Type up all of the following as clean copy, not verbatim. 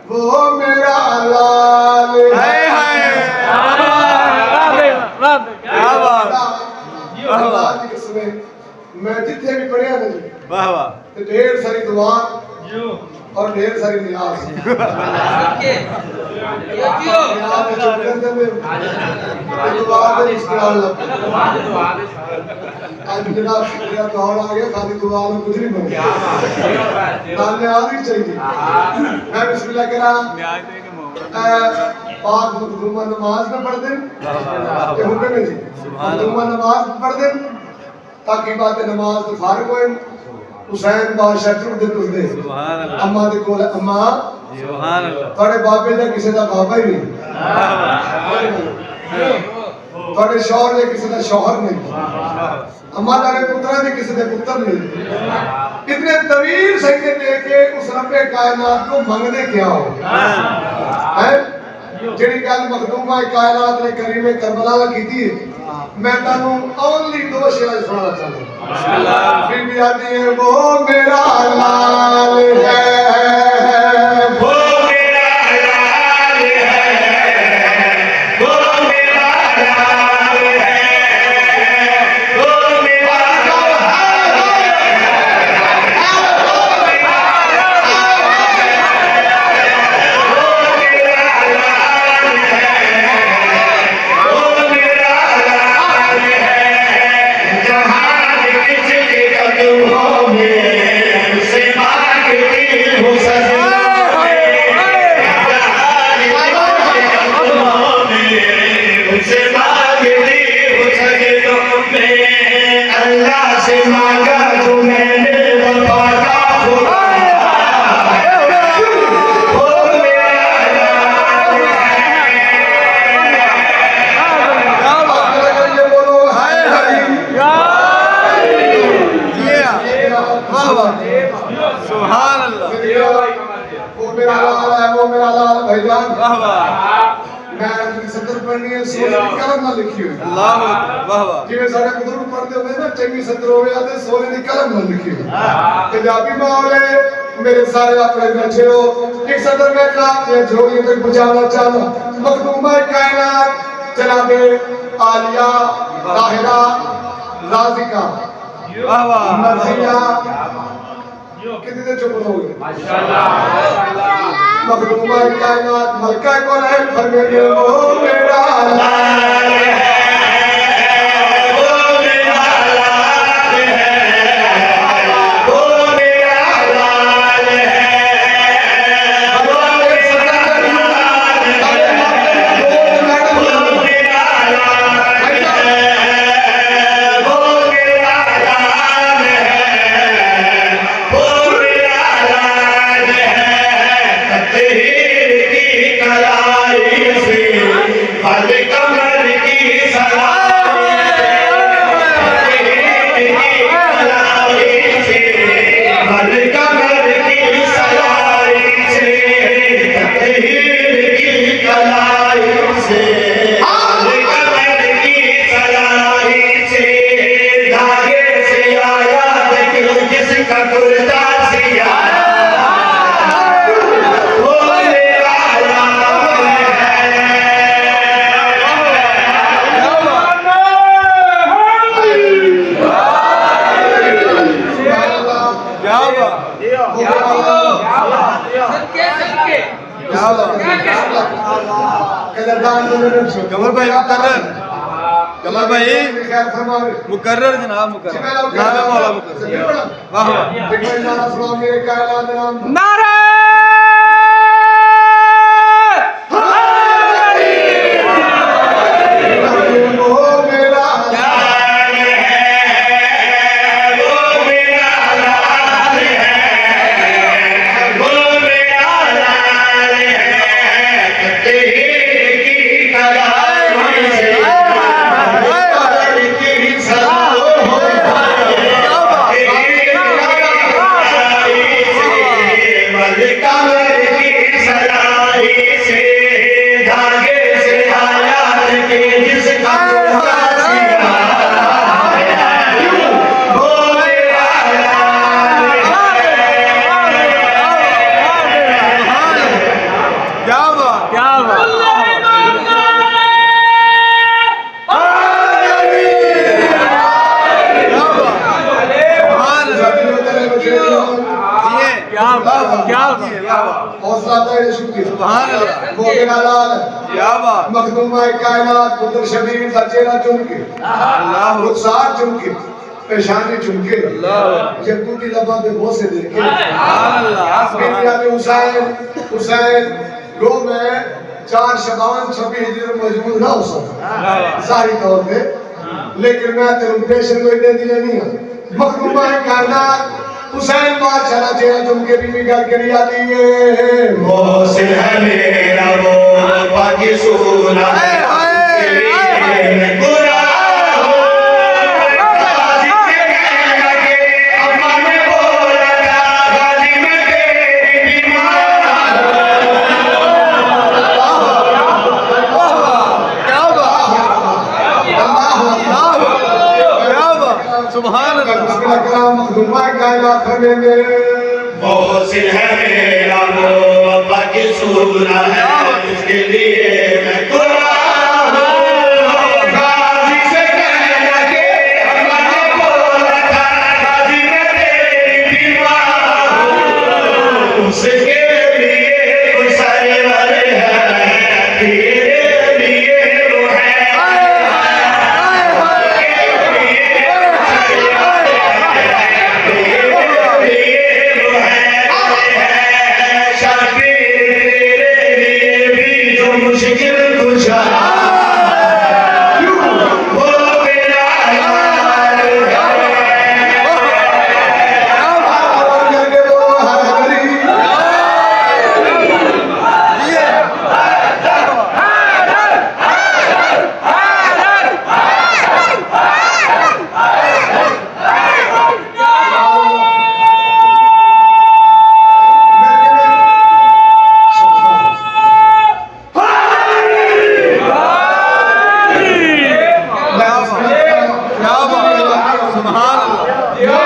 वो मेरा लाल है। मैं जितने भी पढ़िया ना जी वाह वाह तो ढेर सारी दुआ और ढेर सारी नियाज आज जनाब शुक्रिया दौड़ आ गया खाली दुआ में कुछ नहीं बन गया नियाज ही चाहिए। मैं बिस्मिल्लाह करा पाक मखदूमा नमाज में पढ़ दें जी मखदूमा नमाज पढ़ दें ताकि बात नमाज तो फारग होए। हुसैन बादशाह टुरदे टुरदे अम्मा दे कोल अम्मा सुभान अल्लाह थोड़े बाबे दा किसी दा बाबा ही नहीं थोड़े शौहर दे किसी दा शौहर नहीं अम्मा दारे पुत्रा दे किसी दे पुत्र नहीं। इतने तवील सजदे लेके उस रब्बे कायनात को मंगने क्या हो हैं जेड़ी गल मखदूमा कायनात ने करीमे करबला दा कीती है। मैं तानू ओनली दो शेर सुनाना चाहता हूं। फिर भी आती है वो मेरा लाल है वो मेरा लाल है वो मेरा लाल है वो मेरा लाल मेरे सारे अपने बैठे हो एक सदर में झोली तक पहुंचाना चाहता मखदूमा कायनात जनाबे आलिया ताहिरा राजिका मर्जिया कितने देर चुप रहोगे माशाल्लाह मखदूमा कायनात मलका कौन है फरमाइए वो मेरा लाल है कमर भाई कमर भाई मुकर्रर जनाब मुकर्रर नाम मौला मुकर्रर वाह वाह नारा हौसला दे शुक्र सुभान अल्लाह मोगिना लाल क्या बात मखदूमा कायनात पुत्र शबीर का चेहरा चुन के अल्लाह रुखसार चुन के पेशानी चुन के अल्लाह जबकूती लबा पे बोसे दे के सुभान अल्लाह हुसैन हुसैन गो में 4 शबान 26 हिजरी मौजूद ना हो सकता सारी तौर पे लेकिन मैं तेरे पेशन को दे दिया नहीं है मखदूमा कायनात हुसैन बादशाह चेहरा चुन के बीबी घर के लिए आती है मोहसिन है मेरा वो बाकी सूना है मोहसिन है मेरा वो बाकी सूना है इसके लिए मैं कुरान गाजी से कहना के हमारे बोला था गाजी में तेरी दीवार उसके लिए गुस्से वाले हैं तेरे लिए वो है मुश्किल कुशा वो मेरा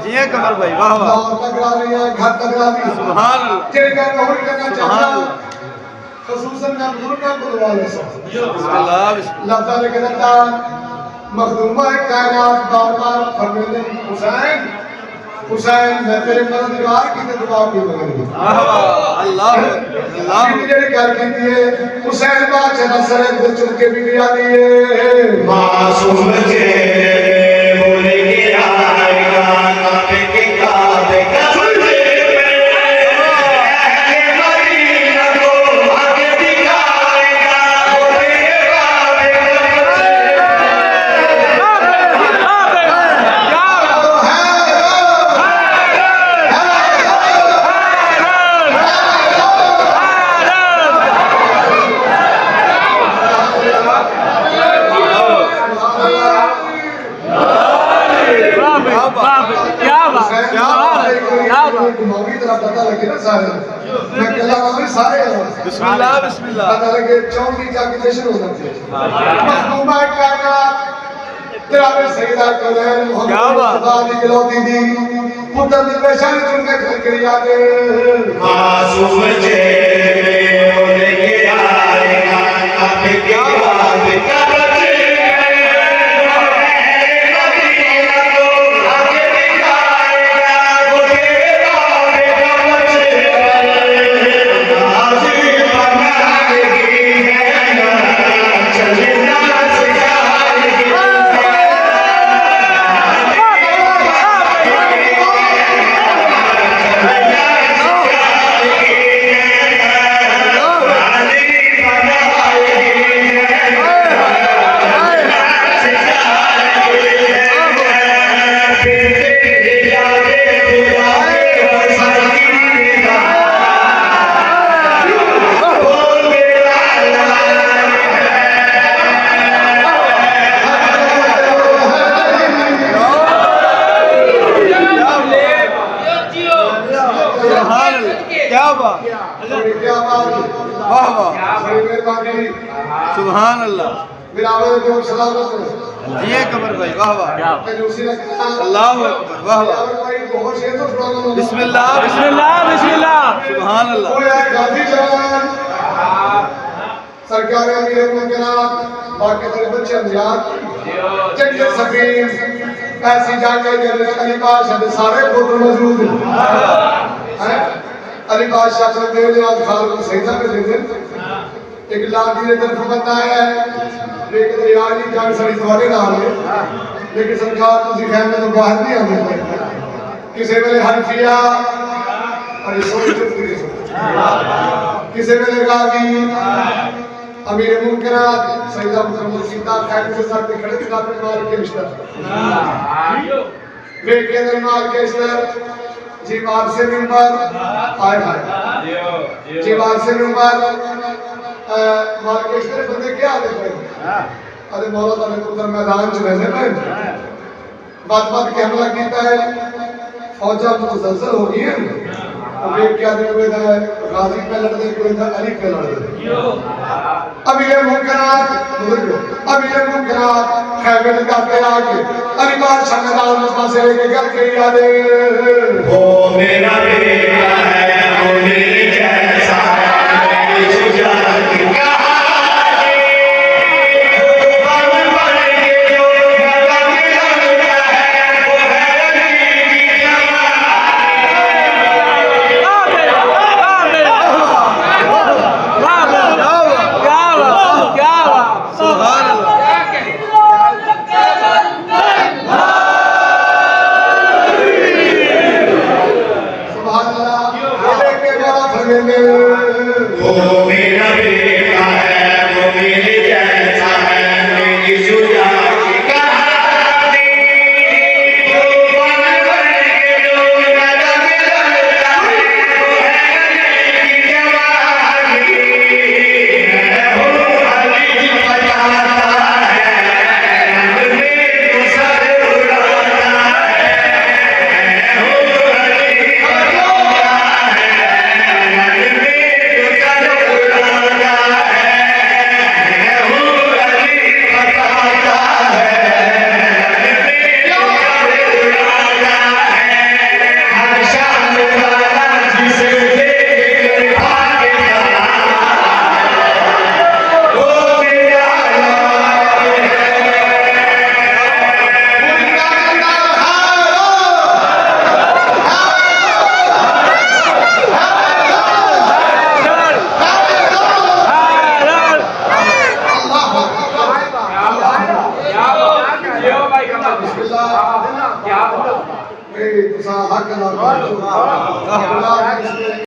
जिया कमर भाई वाह वाह तगड़ा रही है घर तगड़ा रही है सुभान अल्लाह तेरे का कबूल करना चाहता हूं सुभान खसूसन मैं बुजुर्ग को दुआ ले सकता बिस्मिल्लाह अल्लाह ताला के कहता मखदूमा कायनात बार-बार फरमाते हुसैन हुसैन मैं तेरे मददगार की ते दुआ की मंगनी वाह वाह अल्लाह अल्लाह जेड़ी गल कीती है हुसैन बादशाह दा सर दे चुन के भी आ रही है मासूम चेहरे बोले के आएगा काबे के काबे का मौकी तरह पता लगे ना सारे मैं कहला हूं सारे बिस्मिल्लाह बिस्मिल्लाह पता लगे चौकी जाके जश्न हो सकते मखदूमा कायनात तेरा में सैयदा कौनैन मोहम्मद मुस्तफा की इकलौती दी पुत्र दी पेशानी चुन के घर के याद मासूम चेहरे बोले के आएगा काबे के काबे का वाह वाह सुभान अल्लाह जिया कमर भाई वाह वाह अल्लाह अकबर वाह वाह बिस्मिल्लाह बिस्मिल्लाह बिस्मिल्लाह सुभान अल्लाह सरकार अमीर मुमकिनात बाकी तेरे बच्चे अमजाद जंग सफीन ऐसी जाके जब अली बादशाह दे सारे पुत्र मौजूद हैं अली बादशाह अपने देव जवाब खाल को सजदा पे देते एक लाठी ने तरफ बंदा आया है लेकिन यार जी जंग सारी तुम्हारे नाल है लेकिन सरकार तुसी खैमे तो बाहर नहीं आते किसी वेले हनफिया और किसी वेले गाजी अमीर मुनकरात सईदा मुकम्मल सीता खैमे के साथ खड़े थे पे मार के रिश्ता वे के अंदर मार के इस जीवार से मिंबर हाय हाय जीवार से मिंबर मार के इस बंदे क्या आते थे अरे मौला ताले पुत्र मैदान च रहने पे बात के हमला कीता है फौजा मुतसलसल हो गई है अब ये क्या दिन हुए था गाजी पे लड़ते कोई था अली पे लड़ते अभी ये मुनकरात खैमे लगाते आके अली बादशाह मैदान में पासे लेके घर के यादे ओ मेरा बेटा है मुनी जैसा मेरी सुजात क्या सुभान अल्लाह ये के बड़ा फरमाने ओ मेरा बेटा